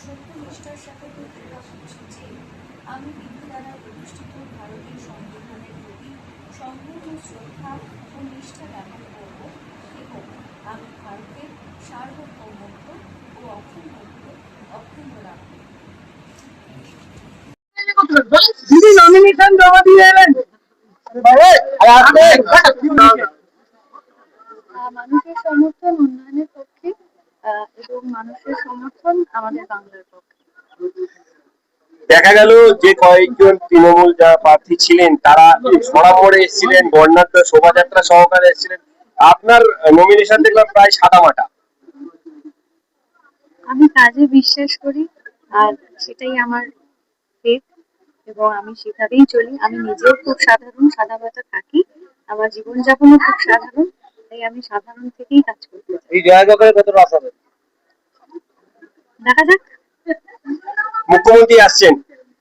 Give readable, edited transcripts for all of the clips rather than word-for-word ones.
সত্যনিষ্ঠার সাথে প্রতিজ্ঞা করছি যে আমি বিধি দ্বারা প্রতিষ্ঠিত ভারতীয় সংবিধানের প্রতি সম্পূর্ণ শ্রদ্ধা ও নিষ্ঠা জ্ঞাপন করব এবং আমি ভারতের সার্বভৌমত্ব ও অক্ষুণ্ণ রাখব। দিদি নমিনেশন জমা দিয়ে এলেন। মানুষের সমর্থন উন্নয়নের পক্ষে এবং মানুষের সমর্থন আমাদের বাংলার পক্ষে। দেখা গেল যে কয়েকজন তৃণমূল যারা প্রার্থী ছিলেন তারা সরামড়ে এসেছিলেন, বর্ণাঢ্য শোভাযাত্রা সহকারে এসেছিলেন। আপনার নমিনেশন দেখলাম প্রায় সাদামাটা। আমি কাজে বিশ্বাস করি, আর সেটাই আমার ফেথ এবং আমি সেভাবেই চলি। আমি নিজেও খুব সাধারণ, সাদামাটা থাকি, আমার জীবনযাপনও খুব সাধারণ, তাই আমি সাধারণ থেকেই কাজ করতে চাই। এই জয়গকের কত রাস হবে? দেখা যাক। মুখ্যমন্ত্রী আসছেন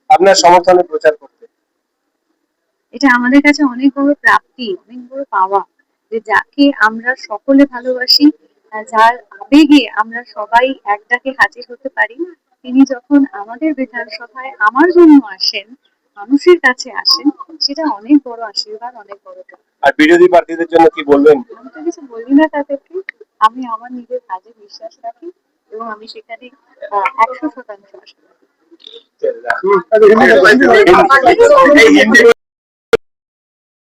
আপনার সমর্থনে প্রচার করতে, এটা আমাদের কাছে অনেক বড় প্রাপ্তি, অনেক বড় পাওয়া, যে যাকে আমরা সকলে ভালোবাসি, যার আবেগে আমরা সবাই এক ডাকে হাজির হতে পারি, তিনি যখন আমাদের বিধানসভায় আমার জন্য আসেন, মানুষের কাছে আসেন, সেটা অনেক বড় আশীর্বাদ, অনেক বড় পাওয়া। আর বিরোধী প্রার্থীদের জন্য কি বলবেন? আমি তো কিছু বলি না তাদেরকে, আমি আমার নিজের কাজে বিশ্বাস রাখি এবং আমি সেখানে 100% আশা রাখি। এই হিন্দি